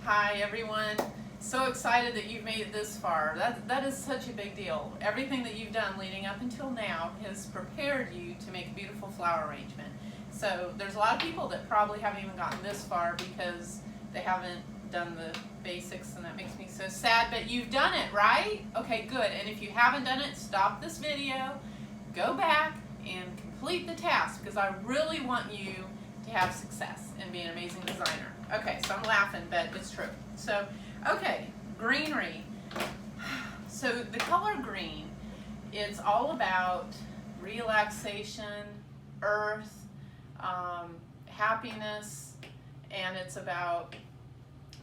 Hi everyone. So excited that you've made it this far. That is such a big deal. Everything that you've done leading up until now has prepared you to make a beautiful flower arrangement. So there's a lot of people that probably haven't even gotten this far because they haven't done the basics, and that makes me so sad, but you've done it, right? Okay, good. And if you haven't done it, stop this video, go back and complete the task, because I really want you to have success and be an amazing designer. Okay, so I'm laughing, but it's true. So, okay, greenery. So the color green, it's all about relaxation, earth, happiness, and it's about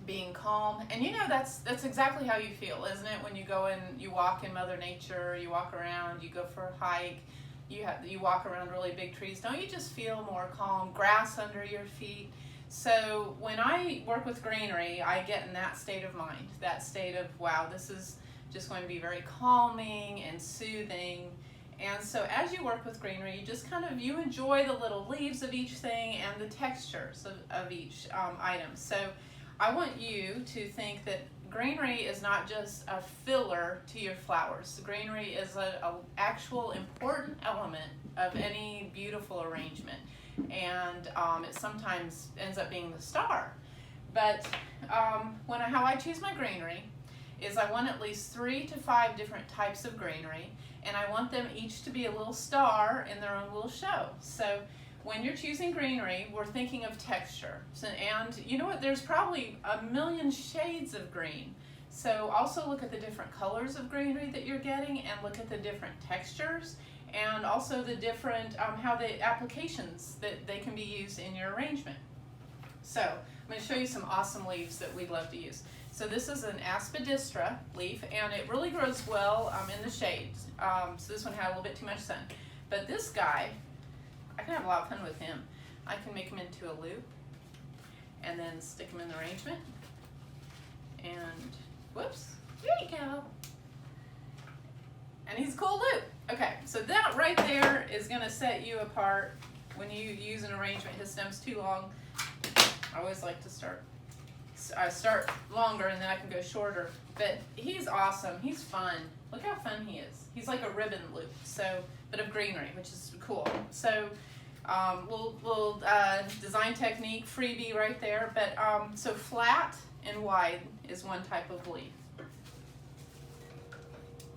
being calm. And you know, that's exactly how you feel, isn't it? When you go and you walk in Mother Nature, you walk around, you go for a hike, you walk around really big trees, don't you just feel more calm, grass under your feet? So when I work with greenery, I get in that state of mind, that state of, wow, this is just going to be very calming and soothing. And so as you work with greenery, you just you enjoy the little leaves of each thing and the textures of each item. So I want you to think that greenery is not just a filler to your flowers. Greenery is an actual important element of any beautiful arrangement, and it sometimes ends up being the star. But how I choose my greenery is I want at least 3 to 5 different types of greenery, and I want them each to be a little star in their own little show. So when you're choosing greenery, we're thinking of texture. So, and you know what, there's probably a million shades of green. So also look at the different colors of greenery that you're getting, and look at the different textures, and also the different, how the applications that they can be used in your arrangement. So I'm going to show you some awesome leaves that we'd love to use. So this is an aspidistra leaf, and it really grows well in the shades. So this one had a little bit too much sun. But this guy, I can have a lot of fun with him. I can make him into a loop and then stick him in the arrangement. And whoops, there you go. And he's a cool loop. Okay, so that right there is going to set you apart when you use an arrangement. His stem's too long. I always like to start longer and then I can go shorter. But he's awesome. He's fun. Look how fun he is. He's like a ribbon loop, so but of greenery, which is cool. So little design technique freebie right there. But so flat and wide is one type of leaf.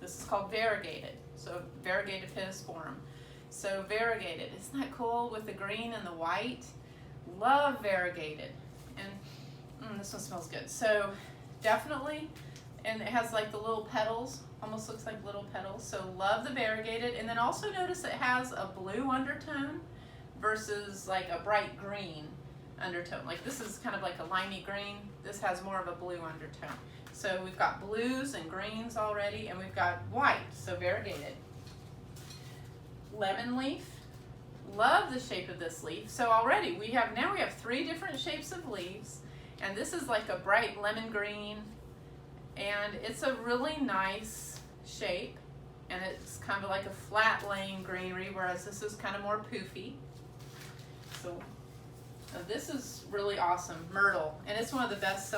This is called variegated. So variegated pittosporum. So variegated, isn't that cool with the green and the white? Love variegated. And this one smells good. So definitely, and it has like the little petals, almost looks like little petals. So love the variegated. And then also notice it has a blue undertone versus like a bright green undertone. Like this is kind of like a limey green. This has more of a blue undertone. So we've got blues and greens already, and we've got white, so variegated. Lemon leaf. Love the shape of this leaf. So already we have 3 different shapes of leaves, and this is like a bright lemon green, and it's a really nice shape, and it's kind of like a flat laying greenery, whereas this is kind of more poofy. So this is really awesome, myrtle, and it's one of the best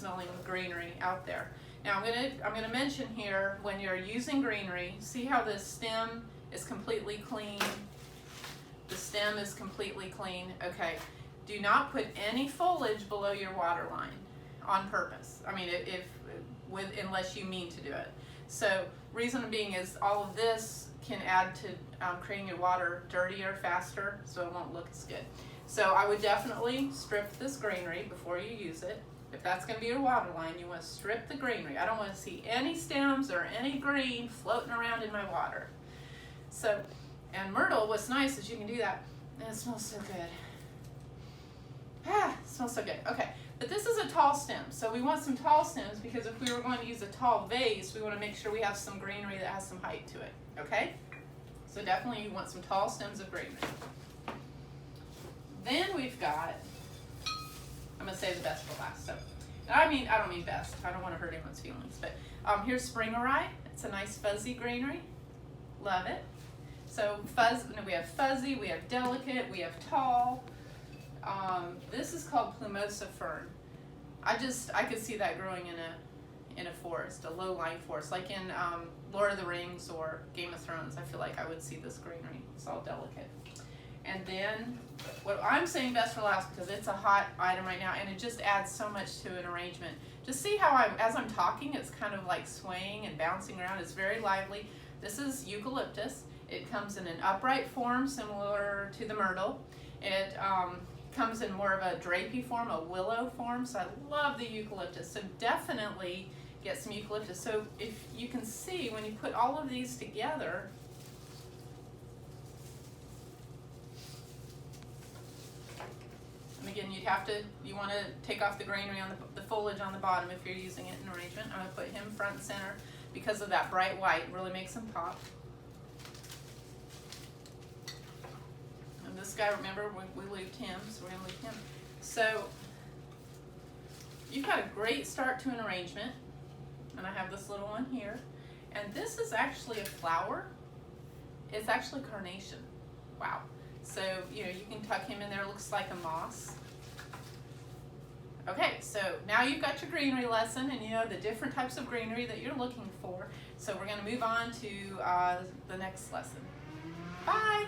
smelling greenery out there. Now I'm gonna mention here, when you're using greenery, see how the stem is completely clean. The stem is completely clean. Okay, do not put any foliage below your water line on purpose. I mean, unless you mean to do it. So reason being is all of this can add to creating your water dirtier faster, so it won't look as good. So I would definitely strip this greenery before you use it. If that's going to be your water line, you want to strip the greenery. I don't want to see any stems or any green floating around in my water. So, and myrtle, what's nice is you can do that, and it smells so good. It smells so good. Okay, but this is a tall stem, so we want some tall stems, because if we were going to use a tall vase, we want to make sure we have some greenery that has some height to it. Okay, so definitely you want some tall stems of greenery. Then we've got, I'm going to say the best for last. So, I don't mean best. I don't want to hurt anyone's feelings. But here's springerai. It's a nice fuzzy greenery. Love it. So we have fuzzy, we have delicate, we have tall. This is called plumosa fern. I could see that growing in a forest, a low-lying forest, like in Lord of the Rings or Game of Thrones. I feel like I would see this greenery. It's all delicate. And then what I'm saying best for last, because it's a hot item right now, and it just adds so much to an arrangement. Just see how as I'm talking, it's kind of like swaying and bouncing around. It's very lively. This is eucalyptus. It comes in an upright form, similar to the myrtle. It comes in more of a drapey form, a willow form. So I love the eucalyptus. So definitely get some eucalyptus. So if you can see, when you put all of these together, and again, you want to take off the greenery on the foliage on the bottom if you're using it in arrangement. I'm going to put him front and center because of that bright white. It really makes him pop. And this guy, remember, we leaved him, so we're going to leave him. So you've got a great start to an arrangement. And I have this little one here. And this is actually a flower. It's actually carnation. Wow. So, you can tuck him in there. It looks like a moss. Okay, so now you've got your greenery lesson and you know the different types of greenery that you're looking for. So we're going to move on to the next lesson. Bye!